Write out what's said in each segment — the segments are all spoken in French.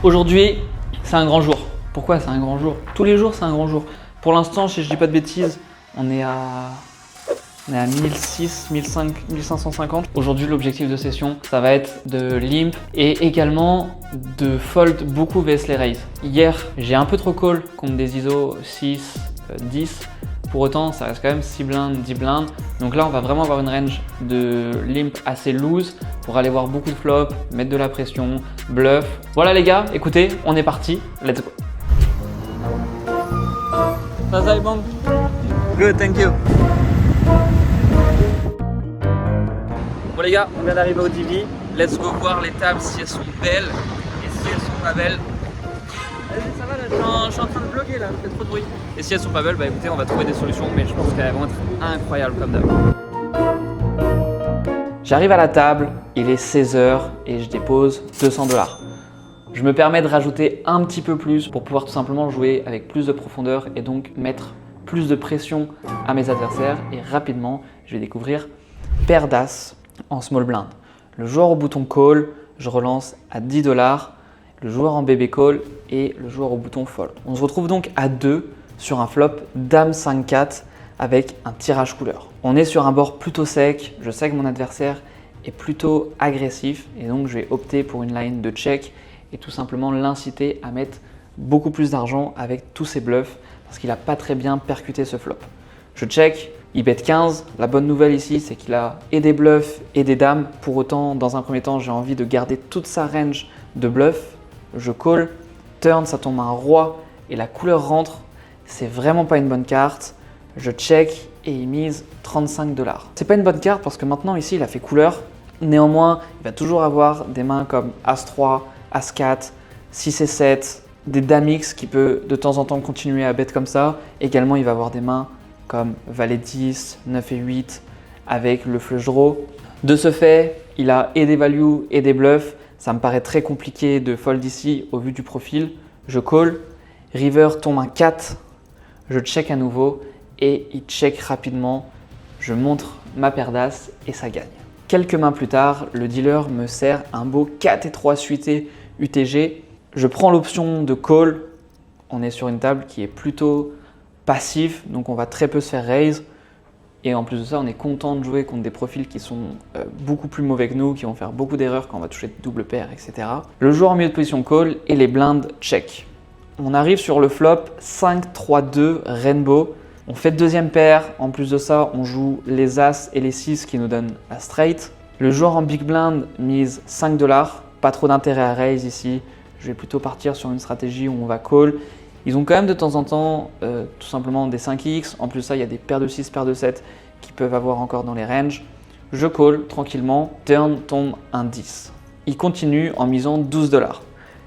Aujourd'hui, c'est un grand jour. Pourquoi c'est un grand jour? Tous les jours, c'est un grand jour. Pour l'instant, si je dis pas de bêtises, on est à 1600, 1550. Aujourd'hui, l'objectif de session, ça va être de limp et également de fold beaucoup vs les raises. Hier, j'ai un peu trop call contre des ISO 6, 10. Pour autant, ça reste quand même 6 blindes, 10 blindes. Donc là, on va vraiment avoir une range de limp assez loose pour aller voir beaucoup de flops, mettre de la pression, bluff. Voilà les gars, écoutez, on est parti. Let's go. Ça bon? Good, thank you. Bon les gars, on vient d'arriver au DV. Let's go voir les tables si elles sont belles et si elles sont pas belles. Vas-y, ça va là, je suis en train de bloguer là, il fait trop de bruit. Et si elles sont pas belles, bah écoutez, on va trouver des solutions, mais je pense qu'elles vont être incroyables comme d'hab. J'arrive à la table, il est 16h et je dépose 200 $. Je me permets de rajouter un petit peu plus pour pouvoir tout simplement jouer avec plus de profondeur et donc mettre plus de pression à mes adversaires. Et rapidement, je vais découvrir paire d'as en small blind. Le joueur au bouton call, je relance à 10 $. Le joueur en BB call et le joueur au bouton fold. On se retrouve donc à 2 sur un flop dame 5-4 avec un tirage couleur. On est sur un board plutôt sec, je sais que mon adversaire est plutôt agressif et donc je vais opter pour une line de check et tout simplement l'inciter à mettre beaucoup plus d'argent avec tous ses bluffs parce qu'il n'a pas très bien percuté ce flop. Je check, il bet 15. La bonne nouvelle ici, c'est qu'il a et des bluffs et des dames. Pour autant, dans un premier temps, j'ai envie de garder toute sa range de bluffs. Je call, turn, ça tombe un roi et la couleur rentre. C'est vraiment pas une bonne carte. Je check et il mise 35 $. C'est pas une bonne carte parce que maintenant ici, il a fait couleur. Néanmoins, il va toujours avoir des mains comme As-3, As-4, 6 et 7, des Dames X qui peut de temps en temps continuer à bet comme ça. Également, il va avoir des mains comme Valet 10, 9 et 8 avec le flush draw. De ce fait, il a et des values et des bluffs. Ça me paraît très compliqué de fold ici au vu du profil. Je call, river tombe un 4, je check à nouveau et il check rapidement. Je montre ma paire d'as et ça gagne. Quelques mains plus tard, le dealer me sert un beau 4 et 3 suité UTG. Je prends l'option de call. On est sur une table qui est plutôt passive, donc on va très peu se faire raise. Et en plus de ça, on est content de jouer contre des profils qui sont beaucoup plus mauvais que nous, qui vont faire beaucoup d'erreurs quand on va toucher de double paire, etc. Le joueur en milieu de position call et les blindes check. On arrive sur le flop 5-3-2 rainbow. On fait deuxième paire. En plus de ça, on joue les as et les 6 qui nous donnent la straight. Le joueur en big blind mise 5 $. Pas trop d'intérêt à raise ici. Je vais plutôt partir sur une stratégie où on va call. Ils ont quand même de temps en temps tout simplement des 5x. En plus de ça, il y a des paires de 6, paires de 7 qui peuvent avoir encore dans les ranges. Je call tranquillement. Turn tombe un 10. Il continue en misant 12 $.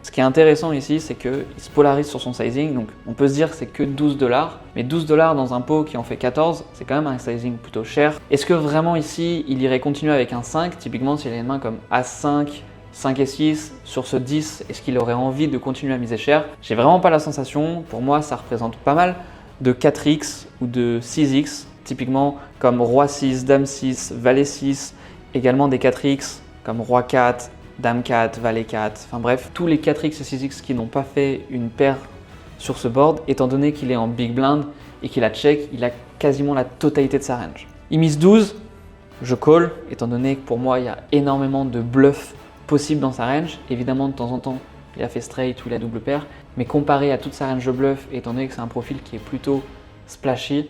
Ce qui est intéressant ici, c'est qu'il se polarise sur son sizing. Donc on peut se dire que c'est que 12 $. Mais 12 $ dans un pot qui en fait 14, c'est quand même un sizing plutôt cher. Est-ce que vraiment ici, il irait continuer avec un 5? Typiquement, s'il a une main comme As-5, 5 et 6, sur ce 10, est-ce qu'il aurait envie de continuer à miser cher? J'ai vraiment pas la sensation. Pour moi, ça représente pas mal de 4x ou de 6x, typiquement comme Roi 6, Dame 6, Valet 6, également des 4x comme Roi 4, Dame 4, Valet 4, enfin bref, tous les 4x et 6x qui n'ont pas fait une paire sur ce board, étant donné qu'il est en big blind et qu'il a check, il a quasiment la totalité de sa range. Il mise 12, je call, étant donné que pour moi, il y a énormément de bluffs possible dans sa range. Évidemment, de temps en temps, il a fait straight ou il a double paire, mais comparé à toute sa range de bluff, étant donné que c'est un profil qui est plutôt splashy,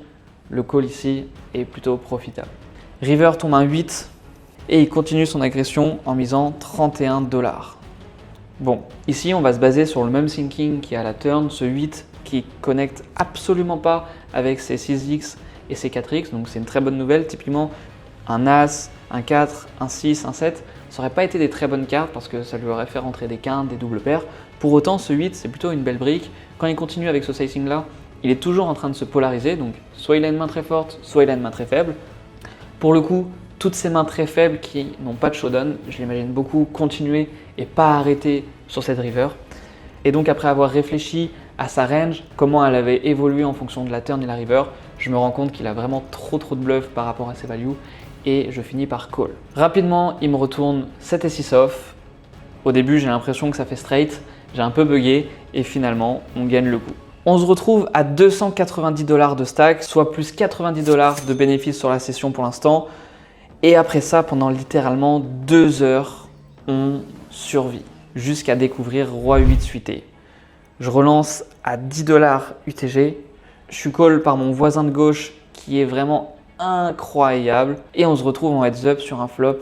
le call ici est plutôt profitable. River tombe un 8 et il continue son agression en misant 31 $. Bon, ici, on va se baser sur le même thinking qui est à la turn, ce 8 qui connecte absolument pas avec ses 6x et ses 4x, donc c'est une très bonne nouvelle. Typiquement, un As, un 4, un 6, un 7, ça n'aurait pas été des très bonnes cartes parce que ça lui aurait fait rentrer des quintes, des doubles paires. Pour autant, ce 8, c'est plutôt une belle brique. Quand il continue avec ce sizing là, il est toujours en train de se polariser. Donc, soit il a une main très forte, soit il a une main très faible. Pour le coup, toutes ces mains très faibles qui n'ont pas de showdown, je l'imagine beaucoup continuer et pas arrêter sur cette river. Et donc, après avoir réfléchi à sa range, comment elle avait évolué en fonction de la turn et la river, je me rends compte qu'il a vraiment trop de bluff par rapport à ses values. Et je finis par call. Rapidement, il me retourne 7 et 6 off. Au début, j'ai l'impression que ça fait straight, j'ai un peu bugué et finalement on gagne le coup. On se retrouve à 290 $ de stack, soit plus 90 $ de bénéfices sur la session pour l'instant. Et après ça, pendant littéralement 2 heures, on survit jusqu'à découvrir Roi 8 suité. Je relance à 10 $ UTG. Je suis call par mon voisin de gauche qui est vraiment incroyable. Et on se retrouve en heads up sur un flop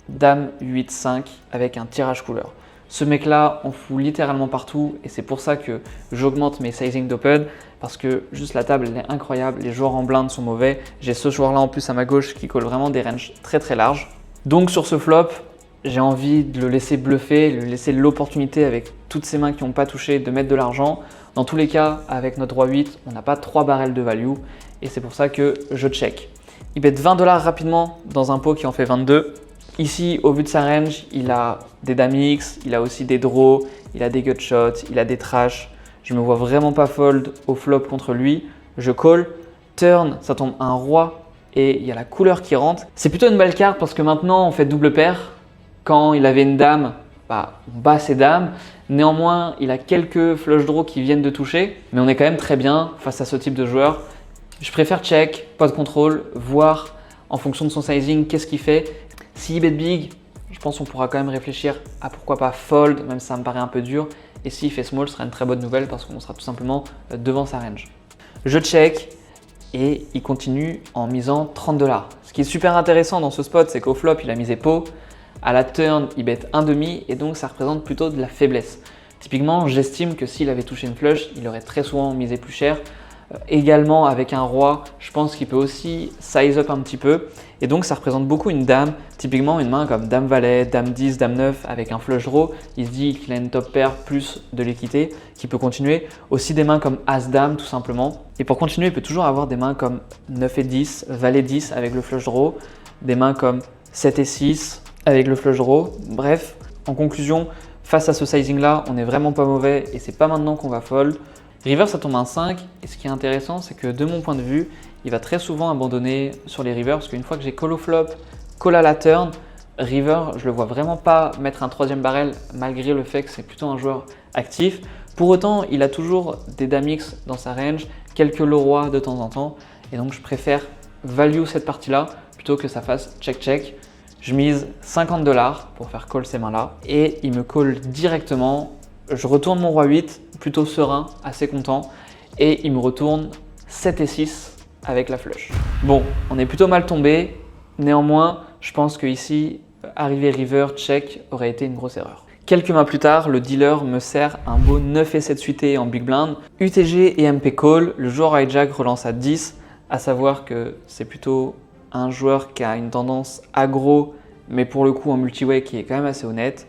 Dame 8-5 avec un tirage couleur. Ce mec-là en fout littéralement partout et c'est pour ça que j'augmente mes sizing d'open parce que juste la table elle est incroyable, les joueurs en blind sont mauvais. J'ai ce joueur-là en plus à ma gauche qui colle vraiment des ranges très très larges. Donc sur ce flop, j'ai envie de le laisser bluffer, de lui laisser l'opportunité avec toutes ces mains qui n'ont pas touché de mettre de l'argent. Dans tous les cas, avec notre Roi 8, on n'a pas 3 barrels de value et c'est pour ça que je check. Il bet 20 $ rapidement dans un pot qui en fait 22. Ici, au vu de sa range, il a des dames X, il a aussi des draws, il a des gutshots, il a des trash. Je me vois vraiment pas fold au flop contre lui. Je call, turn, ça tombe un roi et il y a la couleur qui rentre. C'est plutôt une belle carte parce que maintenant on fait double paire. Quand il avait une dame, on bat ses dames. Néanmoins, il a quelques flush draws qui viennent de toucher, mais on est quand même très bien face à ce type de joueur. Je préfère check, pas de contrôle, voir en fonction de son sizing qu'est-ce qu'il fait. S'il bet big, je pense qu'on pourra quand même réfléchir à pourquoi pas fold, même si ça me paraît un peu dur. Et s'il fait small, ce sera une très bonne nouvelle parce qu'on sera tout simplement devant sa range. Je check et il continue en misant 30 $. Ce qui est super intéressant dans ce spot, c'est qu'au flop, il a misé pot. À la turn, il bet 1,5 et donc ça représente plutôt de la faiblesse. Typiquement, j'estime que s'il avait touché une flush, il aurait très souvent misé plus cher. Également avec un roi, je pense qu'il peut aussi size up un petit peu et donc ça représente beaucoup une dame, typiquement une main comme dame valet, dame 10, dame 9 avec un flush draw, il se dit qu'il a une top pair plus de l'équité qui peut continuer. Aussi des mains comme as dame tout simplement et pour continuer il peut toujours avoir des mains comme 9 et 10, valet 10 avec le flush draw, des mains comme 7 et 6 avec le flush draw. Bref, en conclusion, face à ce sizing là, on n'est vraiment pas mauvais et c'est pas maintenant qu'on va fold. River, ça tombe un 5 et ce qui est intéressant, c'est que de mon point de vue, il va très souvent abandonner sur les rivers parce qu'une fois que j'ai call au flop, call à la turn, River, je le vois vraiment pas mettre un troisième barrel malgré le fait que c'est plutôt un joueur actif. Pour autant, il a toujours des dames X dans sa range, quelques low rois de temps en temps et donc je préfère value cette partie-là plutôt que ça fasse check-check. Je mise 50 $ pour faire call ces mains-là et il me call directement. Je retourne mon roi 8, plutôt serein, assez content, et il me retourne 7 et 6 avec la flush. Bon, on est plutôt mal tombé, néanmoins, je pense que ici, arriver river, check aurait été une grosse erreur. Quelques mains plus tard, le dealer me sert un beau 9 et 7 suité en big blind. UTG et MP call, le joueur hijack relance à 10, à savoir que c'est plutôt un joueur qui a une tendance aggro, mais pour le coup en multiway qui est quand même assez honnête.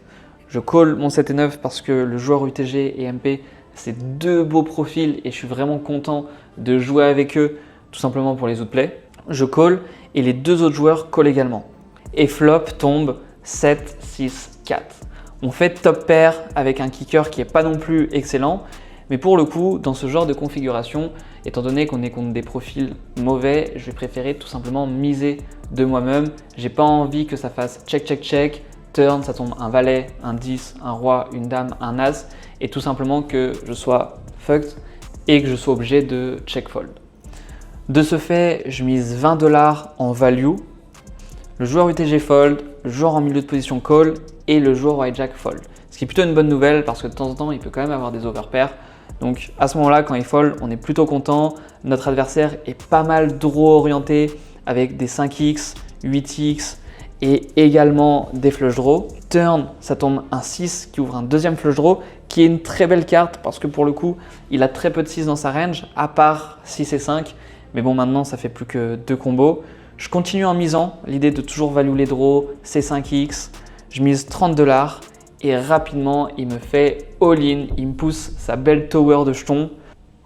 Je call mon 7 et 9 parce que le joueur UTG et MP, c'est deux beaux profils et je suis vraiment content de jouer avec eux, tout simplement pour les outplays. Je call et les deux autres joueurs call également. Et flop tombe 7, 6, 4. On fait top pair avec un kicker qui n'est pas non plus excellent, mais pour le coup, dans ce genre de configuration, étant donné qu'on est contre des profils mauvais, je vais préférer tout simplement miser de moi-même. J'ai pas envie que ça fasse check, check, check. Turn, ça tombe un valet, un 10, un roi, une dame, un as et tout simplement que je sois fucked et que je sois obligé de check fold. De ce fait, je mise 20 $ en value. Le joueur UTG fold, le joueur en milieu de position call et le joueur hijack fold. Ce qui est plutôt une bonne nouvelle parce que de temps en temps, il peut quand même avoir des overpairs. Donc à ce moment-là, quand il fold, on est plutôt content. Notre adversaire est pas mal draw orienté avec des 5x, 8x, et également des flush draws. Turn, ça tombe un 6 qui ouvre un deuxième flush draw qui est une très belle carte parce que pour le coup, il a très peu de 6 dans sa range à part 6 et 5. Mais bon, maintenant, ça fait plus que 2 combos. Je continue en misant, l'idée de toujours value les draws, C5X. Je mise 30 $ et rapidement, il me fait all-in. Il me pousse sa belle tower de jetons.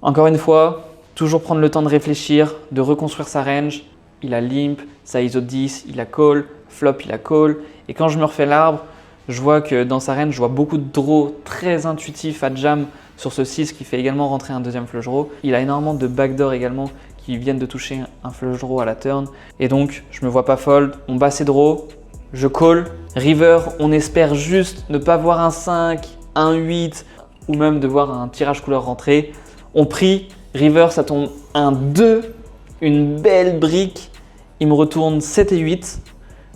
Encore une fois, toujours prendre le temps de réfléchir, de reconstruire sa range. Il a limp, sa ISO 10, il a call, flop, il a call. Et quand je me refais l'arbre, je vois que dans sa range, je vois beaucoup de draws très intuitifs à jam sur ce 6 qui fait également rentrer un deuxième flush draw. Il a énormément de backdoor également qui viennent de toucher un flush draw à la turn. Et donc, je me vois pas fold. On bat ses draws, je call. River, on espère juste ne pas voir un 5, un 8 ou même de voir un tirage couleur rentrer. On prie, river, ça tombe un 2, une belle brique. Il me retourne 7 et 8.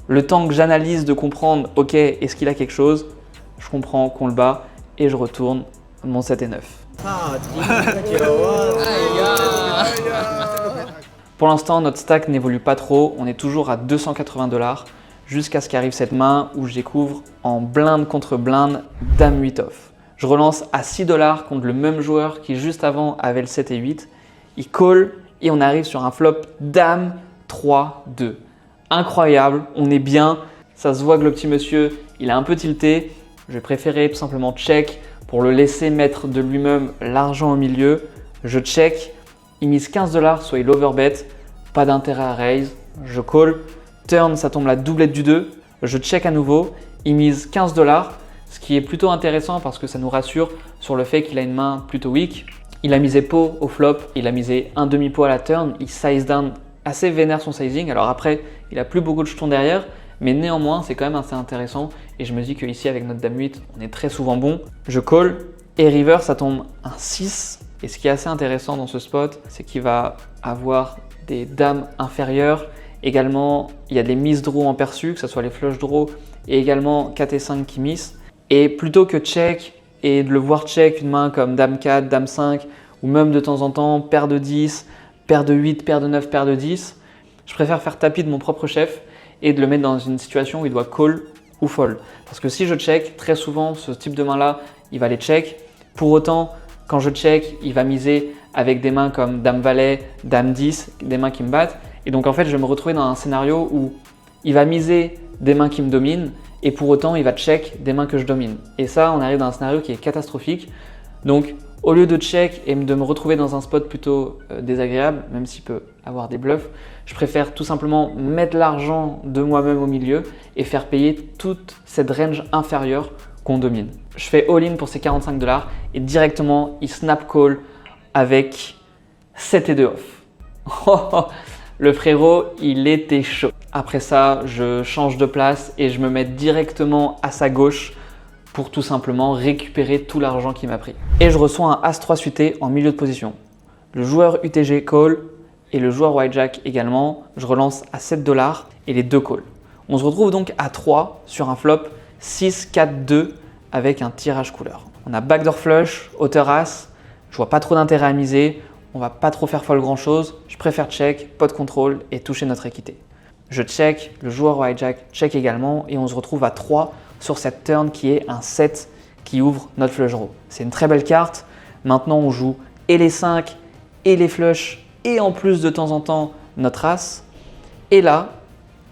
Le temps que j'analyse de comprendre, ok, est-ce qu'il a quelque chose? Je comprends qu'on le bat et je retourne mon 7 et 9. Pour l'instant, notre stack n'évolue pas trop. On est toujours à 280 $ jusqu'à ce qu'arrive cette main où je découvre en blinde contre blinde Dame 8 off. Je relance à 6 $ contre le même joueur qui juste avant avait le 7 et 8. Il call et on arrive sur un flop Dame 3, 2. Incroyable, on est bien. Ça se voit que le petit monsieur, il a un peu tilté. Je préférais tout simplement check pour le laisser mettre de lui-même l'argent au milieu. Je check, il mise 15 $, soit il overbet. Pas d'intérêt à raise. Je call. Turn, ça tombe la doublette du 2. Je check à nouveau. Il mise 15 $, ce qui est plutôt intéressant parce que ça nous rassure sur le fait qu'il a une main plutôt weak. Il a misé pot au flop, il a misé un demi-pot à la turn. Il size down assez vénère son sizing. Alors après, il a plus beaucoup de jetons derrière, mais néanmoins, c'est quand même assez intéressant. Et je me dis qu'ici, avec notre Dame 8, on est très souvent bon. Je call et river, ça tombe un 6. Et ce qui est assez intéressant dans ce spot, c'est qu'il va avoir des dames inférieures. Également, il y a des miss draw en perçu, que ce soit les flush draw et également 4 et 5 qui miss. Et plutôt que check et de le voir check une main comme Dame 4, Dame 5 ou même de temps en temps paire de 10, paire de 8, paire de 9, paire de 10, je préfère faire tapis de mon propre chef et de le mettre dans une situation où il doit call ou fold. Parce que si je check, très souvent, ce type de main-là, il va les check. Pour autant, quand je check, il va miser avec des mains comme Dame Valet, Dame 10, des mains qui me battent. Et donc en fait, je vais me retrouver dans un scénario où il va miser des mains qui me dominent et pour autant, il va check des mains que je domine. Et ça, on arrive dans un scénario qui est catastrophique. Donc, au lieu de check et de me retrouver dans un spot plutôt désagréable, même s'il peut avoir des bluffs, je préfère tout simplement mettre l'argent de moi-même au milieu et faire payer toute cette range inférieure qu'on domine. Je fais all-in pour ces 45 $ et directement, il snap call avec 7 et 2 off. Le frérot, il était chaud. Après ça, je change de place et je me mets directement à sa gauche pour tout simplement récupérer tout l'argent qu'il m'a pris. Et je reçois un As-3 suité en milieu de position. Le joueur UTG call et le joueur White-Jack également. Je relance à 7 $ et les deux call. On se retrouve donc à 3 sur un flop 6, 4, 2 avec un tirage couleur. On a backdoor flush, hauteur As. Je vois pas trop d'intérêt à miser. On va pas trop faire folle grand chose. Je préfère check, pot de contrôle et toucher notre équité. Je check, le joueur White-Jack check également et on se retrouve à 3 sur cette turn qui est un 7 qui ouvre notre flush draw. C'est une très belle carte. Maintenant, on joue et les 5 et les flush et en plus de temps en temps notre As. Et là,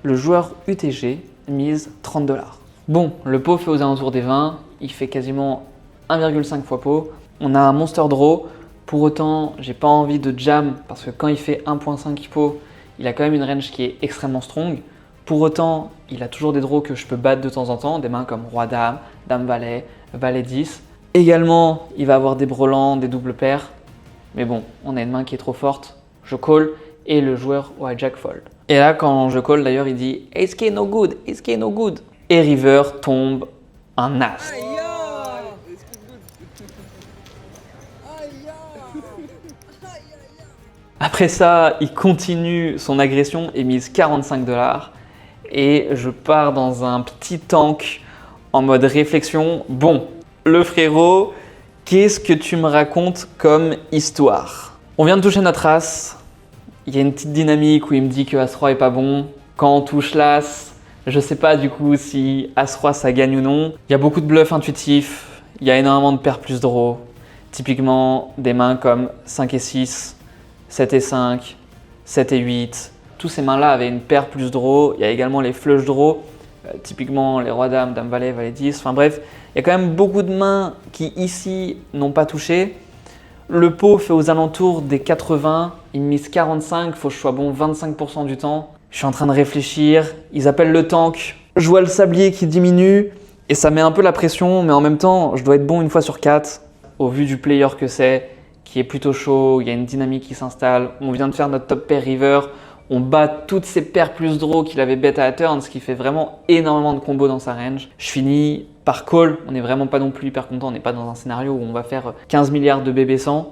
le joueur UTG mise 30 $. Bon, le pot fait aux alentours des 20. Il fait quasiment 1,5 fois pot. On a un monster draw. Pour autant, j'ai pas envie de jam parce que quand il fait 1.5 pot, il a quand même une range qui est extrêmement strong. Pour autant, il a toujours des draws que je peux battre de temps en temps, des mains comme Roi-Dame, Dame-Valet, Valet 10. Également, il va avoir des brelans, des doubles paires. Mais bon, on a une main qui est trop forte. Je call et le joueur White-Jack fold. Et là, quand je call, d'ailleurs, il dit « Ace King no good, Ace King no good ». Et river tombe un As. Après ça, il continue son agression et mise 45 $. Et je pars dans un petit tank en mode réflexion. Bon, le frérot, qu'est-ce que tu me racontes comme histoire? On vient de toucher notre As. Il y a une petite dynamique où il me dit que As-3 est pas bon. Quand on touche l'As, je sais pas du coup si As-3 ça gagne ou non. Il y a beaucoup de bluffs intuitifs. Il y a énormément de paires plus draw. Typiquement des mains comme 5 et 6. 7 et 5, 7 et 8, tous ces mains-là avaient une paire plus draw. Il y a également les flush draw, typiquement les rois-dames, dame-valet, valet 10. Enfin bref, il y a quand même beaucoup de mains qui ici n'ont pas touché. Le pot fait aux alentours des 80, il mise 45, il faut que je sois bon 25% du temps. Je suis en train de réfléchir, ils appellent le tank. Je vois le sablier qui diminue et ça met un peu la pression, mais en même temps, je dois être bon une fois sur 4 au vu du player que c'est. Qui est plutôt chaud, il y a une dynamique qui s'installe. On vient de faire notre top pair river, On bat toutes ces paires plus draw qu'il avait bet à la turn, ce qui fait vraiment énormément de combos dans sa range. Je finis par call, on n'est vraiment pas non plus hyper content, on n'est pas dans un scénario où on va faire 15 milliards de BB100.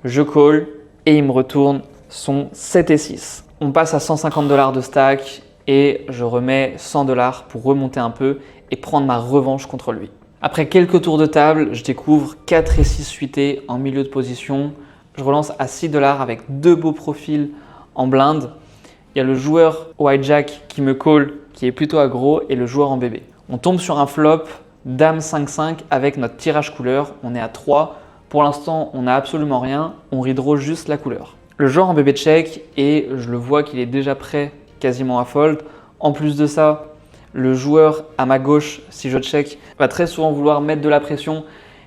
Je call et il me retourne son 7 et 6. On passe à 150 $ de stack et je remets 100 $ pour remonter un peu et prendre ma revanche contre lui. Après quelques tours de table, je découvre 4 et 6 suités en milieu de position. Je relance à 6 $ avec deux beaux profils en blinde. Il y a le joueur au hijack qui me call, qui est plutôt aggro, et le joueur en bébé. On tombe sur un flop dame 5-5 avec notre tirage couleur. On est à 3. Pour l'instant, on n'a absolument rien. On redraw juste la couleur. Le joueur en bébé check et je le vois qu'il est déjà prêt quasiment à fold. En plus de ça, le joueur à ma gauche, si je check, va très souvent vouloir mettre de la pression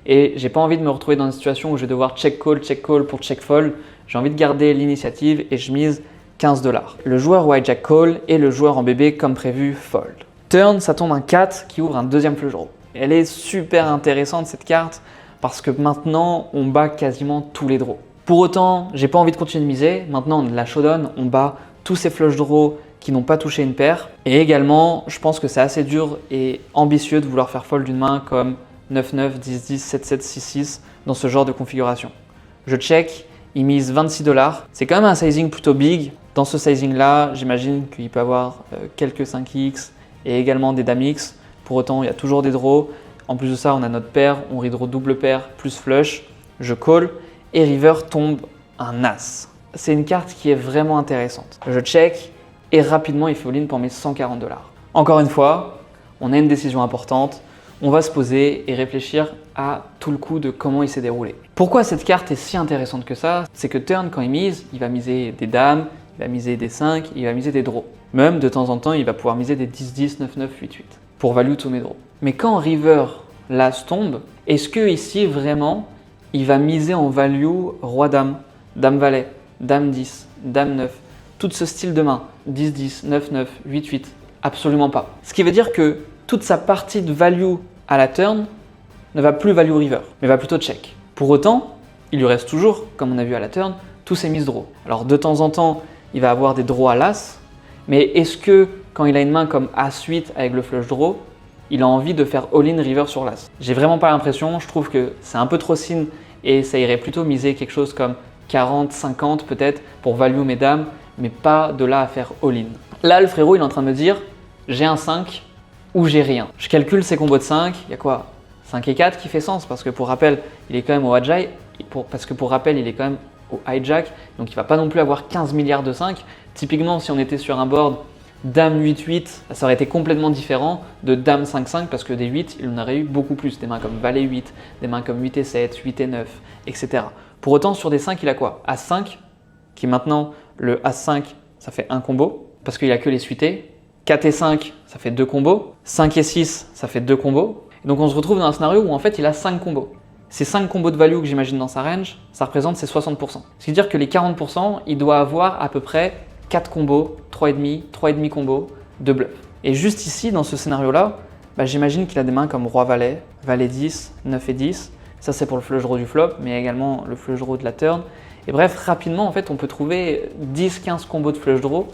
et j'ai pas envie de me retrouver dans une situation où je vais devoir check call pour check fold. J'ai envie de garder l'initiative et je mise 15 $. Le joueur au hijack call et le joueur en bébé comme prévu fold. Turn, ça tombe un 4 qui ouvre un deuxième flush draw. Elle est super intéressante cette carte parce que maintenant on bat quasiment tous les draws. Pour autant, j'ai pas envie de continuer de miser. Maintenant on la showdown, on bat tous ces flush draws qui n'ont pas touché une paire. Et également, je pense que c'est assez dur et ambitieux de vouloir faire fold d'une main comme 9-9, 10-10, 7-7, 6-6 dans ce genre de configuration. Je check, il mise 26 $. C'est quand même un sizing plutôt big. Dans ce sizing-là, j'imagine qu'il peut avoir quelques 5x et également des dames X. Pour autant, il y a toujours des draws. En plus de ça, on a notre paire, on redraw double paire plus flush. Je call et river tombe un as. C'est une carte qui est vraiment intéressante. Je check et rapidement il fait all-in pour mes 140 $. Encore une fois, on a une décision importante. On va se poser et réfléchir à tout le coup de comment il s'est déroulé. Pourquoi cette carte est si intéressante que ça? C'est que turn, quand il mise, il va miser des dames, il va miser des 5, il va miser des draws. Même de temps en temps, il va pouvoir miser des 10-10, 9-9, 8-8 pour value tous mes draws. Mais quand river l'as tombe, est-ce que ici vraiment il va miser en value roi-dame, dame-valet, dame-10, dame-9, tout ce style de main, 10-10, 9-9, 8-8? Absolument pas. Ce qui veut dire que toute sa partie de value à la turn ne va plus value river, mais va plutôt check. Pour autant, il lui reste toujours, comme on a vu à la turn, tous ses mises draws. Alors de temps en temps, il va avoir des draws à l'as, mais est-ce que quand il a une main comme As-8 avec le flush draw, il a envie de faire all-in river sur l'as? J'ai vraiment pas l'impression, je trouve que c'est un peu trop sin et ça irait plutôt miser quelque chose comme 40, 50 peut-être pour value mes dames, mais pas de là à faire all-in. Là, le frérot, il est en train de me dire, j'ai un 5 ou j'ai rien. Je calcule ses combos de 5, il y a quoi? 5 et 4 qui fait sens parce que pour rappel, il est quand même au hijack, il est quand même au hijack, donc il va pas non plus avoir 15 milliards de 5. Typiquement, si on était sur un board dame 8-8, ça aurait été complètement différent de dame 5-5 parce que des 8, il en aurait eu beaucoup plus. Des mains comme valet 8, des mains comme 8 et 7, 8 et 9, etc. Pour autant, sur des 5, il a quoi? As-5, qui maintenant, le As-5, ça fait un combo parce qu'il n'y a que les suités. 4 et 5, ça fait 2 combos. 5 et 6, ça fait 2 combos. Et donc on se retrouve dans un scénario où en fait il a 5 combos. Ces 5 combos de value que j'imagine dans sa range, ça représente ses 60%. Ce qui veut dire que les 40%, il doit avoir à peu près 4 combos, 3,5 combos de bluff. Et juste ici, dans ce scénario-là, j'imagine qu'il a des mains comme roi-valet, valet 10, 9 et 10. Ça c'est pour le flush draw du flop, mais également le flush draw de la turn. Et bref, rapidement, en fait, on peut trouver 10-15 combos de flush draw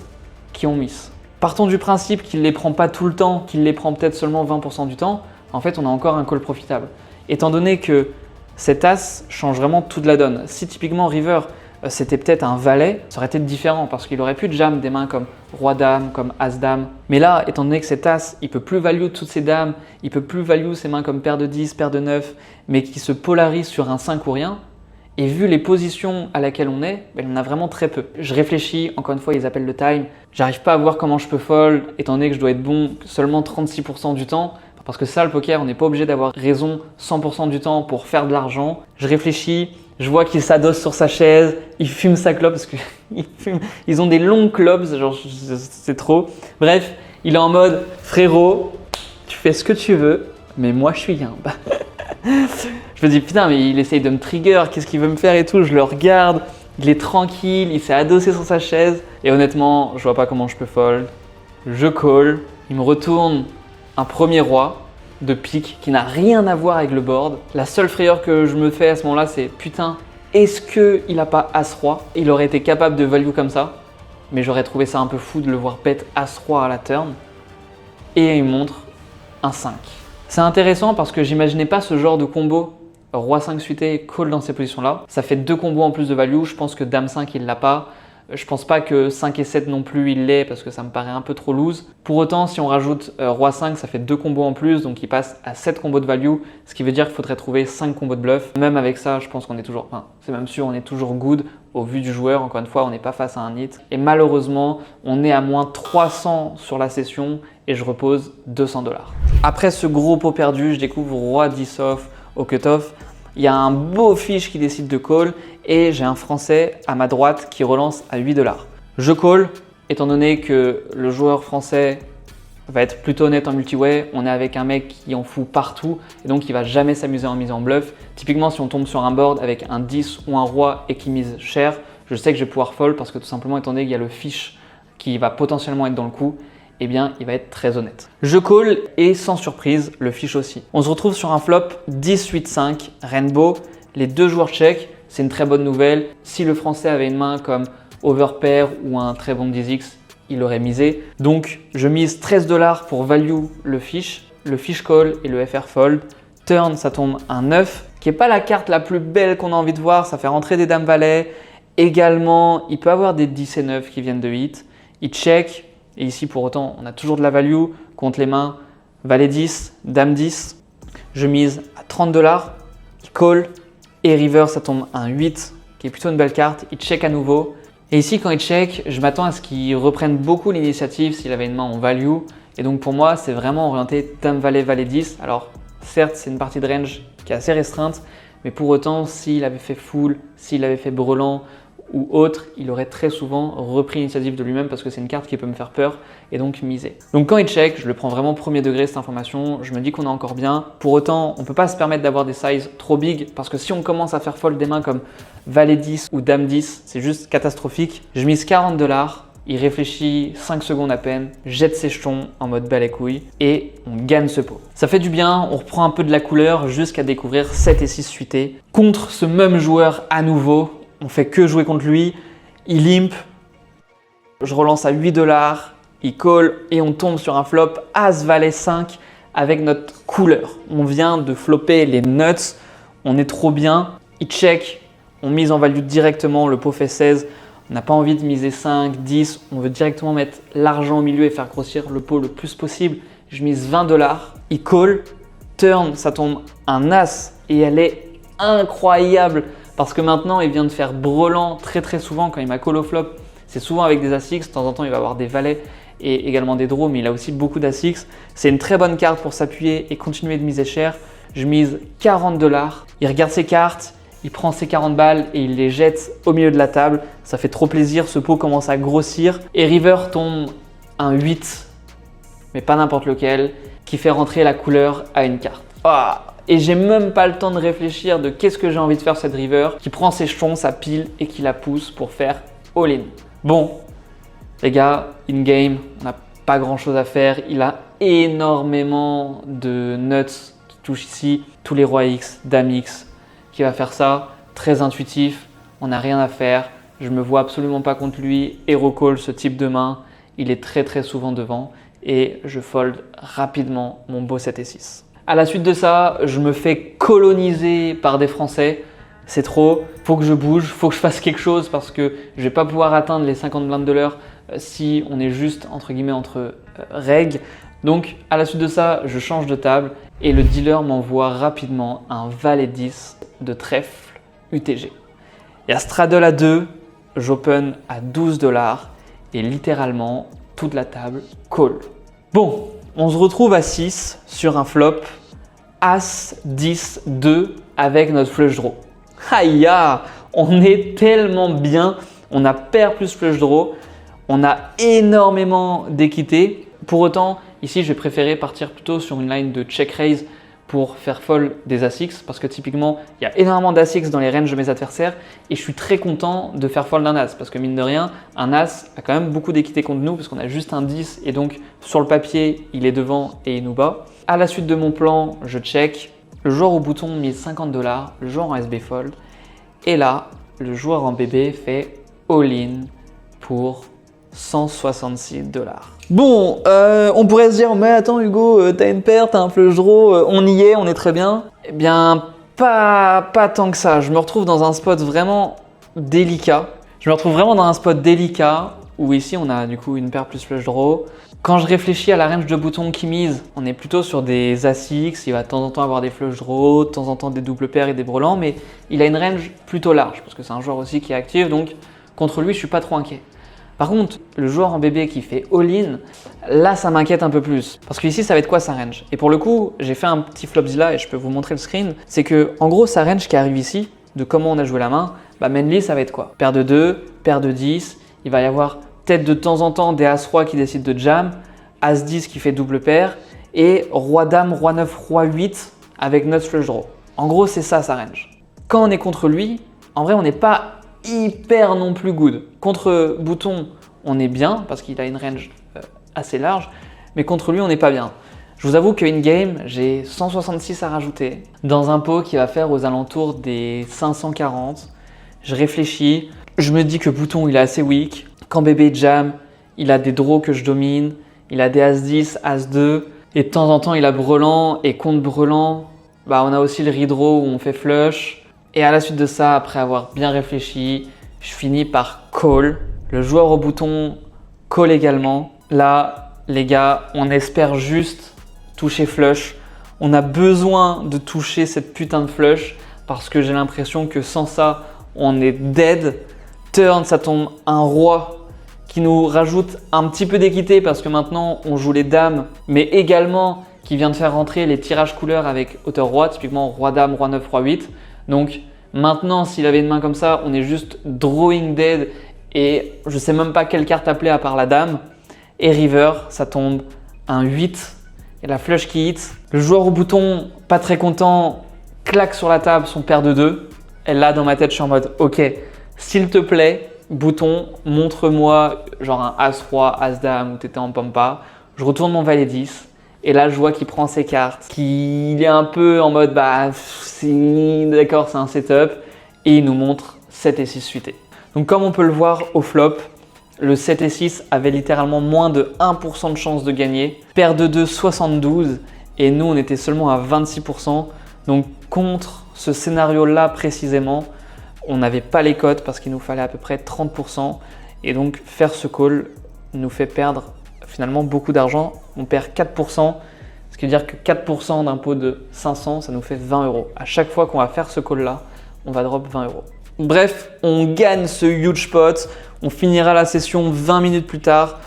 qui ont miss. Partons du principe qu'il ne les prend pas tout le temps, qu'il les prend peut-être seulement 20% du temps, en fait on a encore un call profitable. Étant donné que cet as change vraiment toute la donne. Si typiquement river c'était peut-être un valet, ça aurait été différent parce qu'il aurait pu de jam des mains comme roi-dame, comme as-dame. Mais là, étant donné que cet as, il peut plus value toutes ses dames, il peut plus value ses mains comme paire de 10, paire de 9, mais qui se polarise sur un 5 ou rien, et vu les positions à laquelle on est, il en a vraiment très peu. Je réfléchis, encore une fois, ils appellent le time. J'arrive pas à voir comment je peux fold, étant donné que je dois être bon seulement 36% du temps. Parce que ça, le poker, on n'est pas obligé d'avoir raison 100% du temps pour faire de l'argent. Je réfléchis, je vois qu'il s'adosse sur sa chaise, il fume sa clope parce qu'ils ont des longues clopes, genre c'est trop. Bref, il est en mode frérot, tu fais ce que tu veux, mais moi je suis limbe. Je me dis putain, mais il essaye de me trigger, qu'est-ce qu'il veut me faire et tout. Je le regarde, il est tranquille, il s'est adossé sur sa chaise. Et honnêtement, je vois pas comment je peux fold. Je call, il me retourne un premier roi de pique qui n'a rien à voir avec le board. La seule frayeur que je me fais à ce moment-là, c'est putain, est-ce qu'il n'a pas As-Roi? Il aurait été capable de value comme ça. mais j'aurais trouvé ça un peu fou de le voir bet As-Roi à la turn. Et il montre un 5. C'est intéressant parce que j'imaginais pas ce genre de combo Roi 5 suité call dans ces positions-là. Ça fait 2 combos en plus de value. Je pense que Dame 5 il l'a pas. Je pense pas que 5 et 7 non plus il l'ait parce que ça me paraît un peu trop loose. Pour autant, si on rajoute Roi 5, ça fait 2 combos en plus, donc il passe à 7 combos de value, ce qui veut dire qu'il faudrait trouver 5 combos de bluff. Même avec ça, je pense qu'on est toujours, enfin, c'est même sûr, on est toujours good au vu du joueur. Encore une fois, on n'est pas face à un hit. Et malheureusement, on est à moins 300 sur la session et je repose 200 $. Après ce gros pot perdu, je découvre Roi 10 off au cutoff. Il y a un beau fiche qui décide de call et j'ai un Français à ma droite qui relance à 8 $. Je call, étant donné que le joueur français va être plutôt honnête en multiway. On est avec un mec qui en fout partout et donc il va jamais s'amuser en misant en bluff. Typiquement, si on tombe sur un board avec un 10 ou un roi et qui mise cher, je sais que je vais pouvoir fold parce que tout simplement, étant donné qu'il y a le fiche qui va potentiellement être dans le coup, eh bien, il va être très honnête. Je call et sans surprise, le fiche aussi. On se retrouve sur un flop 10-8-5, Rainbow. Les deux joueurs check, c'est une très bonne nouvelle. Si le français avait une main comme overpair ou un très bon 10x, il aurait misé. Donc, je mise 13 $ pour value le fiche call et le FR fold. Turn, ça tombe un 9, qui n'est pas la carte la plus belle qu'on a envie de voir. Ça fait rentrer des dames valet. Également, il peut avoir des 10 et 9 qui viennent de hit. Il check. Et ici, pour autant, on a toujours de la value contre les mains valet 10, dame 10. Je mise à 30 $. Il call et river, ça tombe un 8, qui est plutôt une belle carte. Il check à nouveau. Et ici, quand il check, je m'attends à ce qu'il reprenne beaucoup l'initiative s'il avait une main en value. Et donc, pour moi, c'est vraiment orienté dame valet, valet 10. Alors, certes, c'est une partie de range qui est assez restreinte, mais pour autant, s'il avait fait full, s'il avait fait brelan ou autre, il aurait très souvent repris l'initiative de lui-même parce que c'est une carte qui peut me faire peur et donc miser. Donc quand il check, je le prends vraiment premier degré cette information, je me dis qu'on est encore bien. Pour autant, on ne peut pas se permettre d'avoir des sizes trop big parce que si on commence à faire fold des mains comme valet 10 ou dame 10, c'est juste catastrophique. Je mise 40 $, il réfléchit 5 secondes à peine, jette ses jetons en mode balai couille et on gagne ce pot. Ça fait du bien, on reprend un peu de la couleur jusqu'à découvrir 7 et 6 suités. Contre ce même joueur à nouveau, on fait que jouer contre lui, il limp, je relance à 8 $, il call et on tombe sur un flop As Valet 5 avec notre couleur. On vient de flopper les nuts, on est trop bien, il check, on mise en value directement, le pot fait 16, on n'a pas envie de miser 5, 10, on veut directement mettre l'argent au milieu et faire grossir le pot le plus possible. Je mise 20 $, il call, turn, ça tombe un As et elle est incroyable. Parce que maintenant, il vient de faire brelan très souvent quand il m'a call au flop. C'est souvent avec des As-X, de temps en temps, il va avoir des valets et également des draws, mais il a aussi beaucoup d'As-X. C'est une très bonne carte pour s'appuyer et continuer de miser cher. Je mise 40 $. Il regarde ses cartes, il prend ses 40 balles et il les jette au milieu de la table. Ça fait trop plaisir, ce pot commence à grossir. Et river tombe un 8, mais pas n'importe lequel, qui fait rentrer la couleur à une carte. Ah, et j'ai même pas le temps de réfléchir de qu'est-ce que j'ai envie de faire cette river, qui prend ses jetons, sa pile et qui la pousse pour faire all-in. Bon, les gars, in-game, on n'a pas grand-chose à faire. Il a énormément de nuts qui touchent ici. Tous les rois X, dame X, qui va faire ça. Très intuitif, on n'a rien à faire. Je me vois absolument pas contre lui. Hero call, ce type de main, il est très souvent devant. Et je fold rapidement mon beau 7 et 6. À la suite de ça, je me fais coloniser par des Français. C'est trop, faut que je bouge, faut que je fasse quelque chose parce que je vais pas pouvoir atteindre les 50 blindes de l'heure si on est juste entre guillemets entre règles. Donc à la suite de ça, je change de table et le dealer m'envoie rapidement un valet 10 de trèfle UTG. Il y a straddle à 2, j'open à 12 $ et littéralement toute la table call. Bon, on se retrouve à 6 sur un flop As 10 2 avec notre flush draw. Aïe, on est tellement bien, on a pair plus flush draw, on a énormément d'équité. Pour autant, ici, je vais préférer partir plutôt sur une line de check raise pour faire fold des As-X parce que typiquement, il y a énormément d'As-X dans les ranges de mes adversaires et je suis très content de faire fold d'un As parce que mine de rien, un As a quand même beaucoup d'équité contre nous parce qu'on a juste un 10 et donc sur le papier, il est devant et il nous bat. À la suite de mon plan, je check. Le joueur au bouton mise 50 $, le joueur en SB fold et là, le joueur en BB fait all-in pour $166. Bon, on pourrait se dire, mais attends Hugo, t'as une paire, t'as un flush draw, on y est, on est très bien. Eh bien, pas tant que ça. Je me retrouve dans un spot vraiment délicat. Où ici, on a du coup une paire plus flush draw. Quand je réfléchis à la range de boutons qu'il mise, on est plutôt sur des As-X. Il va de temps en temps avoir des flush draw, de temps en temps des doubles paires et des brelans, mais il a une range plutôt large parce que c'est un joueur aussi qui est actif, donc contre lui, je suis pas trop inquiet. Par contre, le joueur en bébé qui fait all-in, là, ça m'inquiète un peu plus. Parce que ici, ça va être quoi sa range? Et pour le coup, j'ai fait un petit Flopzilla et je peux vous montrer le screen. C'est que, en gros, sa range qui arrive ici, de comment on a joué la main, bah mainly, ça va être quoi? Paire de 2, paire de 10, il va y avoir peut-être de temps en temps des As-Roi qui décident de jam, As-10 qui fait double paire, et Roi-Dame, Roi-9, Roi-8 avec notre flush draw. En gros, c'est ça sa range. Quand on est contre lui, en vrai, on n'est pas hyper non plus good. Contre Bouton, on est bien parce qu'il a une range assez large, mais contre lui, on n'est pas bien. Je vous avoue qu'in-game, j'ai 166 à rajouter dans un pot qui va faire aux alentours des 540. Je réfléchis, je me dis que Bouton, il est assez weak. Quand bébé jam, il a des draws que je domine, il a des As-10, As-2, et de temps en temps, il a brelan, et contre brelan, bah, on a aussi le redraw où on fait flush. Et à la suite de ça, après avoir bien réfléchi, je finis par call. Le joueur au bouton call également. Là, les gars, on espère juste toucher flush. On a besoin de toucher cette putain de flush parce que j'ai l'impression que sans ça, on est dead. Turn, ça tombe un roi qui nous rajoute un petit peu d'équité parce que maintenant, on joue les dames, mais également qui vient de faire rentrer les tirages couleurs avec hauteur roi, typiquement roi-dame, roi-9, roi-8. Donc maintenant, s'il avait une main comme ça, on est juste drawing dead et je sais même pas quelle carte appeler à part la dame. Et river, ça tombe un 8 et la flush qui hit. Le joueur au bouton, pas très content, claque sur la table son paire de 2. Et là, dans ma tête, je suis en mode ok, s'il te plaît, bouton, montre-moi genre un As-Roi, As-Dame où tu étais en pampa. Je retourne mon valet 10. Et là, je vois qu'il prend ses cartes, qu'il est un peu en mode bah, d'accord, c'est un setup. Et il nous montre 7 et 6 suités. Donc, comme on peut le voir au flop, le 7 et 6 avait littéralement moins de 1% de chance de gagner. Paire de 2, 72. Et nous, on était seulement à 26%. Donc, contre ce scénario-là précisément, on n'avait pas les cotes parce qu'il nous fallait à peu près 30%. Et donc, faire ce call nous fait perdre finalement beaucoup d'argent. On perd 4%, ce qui veut dire que 4% d'un pot de 500, ça nous fait 20 €. À chaque fois qu'on va faire ce call-là, on va drop 20 €. Bref, on gagne ce huge pot. On finira la session 20 minutes plus tard.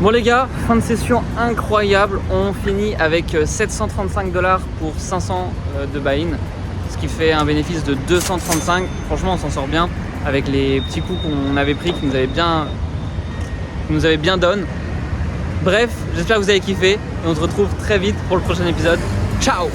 Bon les gars, fin de session incroyable. On finit avec 735$ pour 500 de buy-in, ce qui fait un bénéfice de 235. Franchement, on s'en sort bien avec les petits coups qu'on avait pris, qui nous avaient bien donné. Bref, j'espère que vous avez kiffé et on se retrouve très vite pour le prochain épisode. Ciao!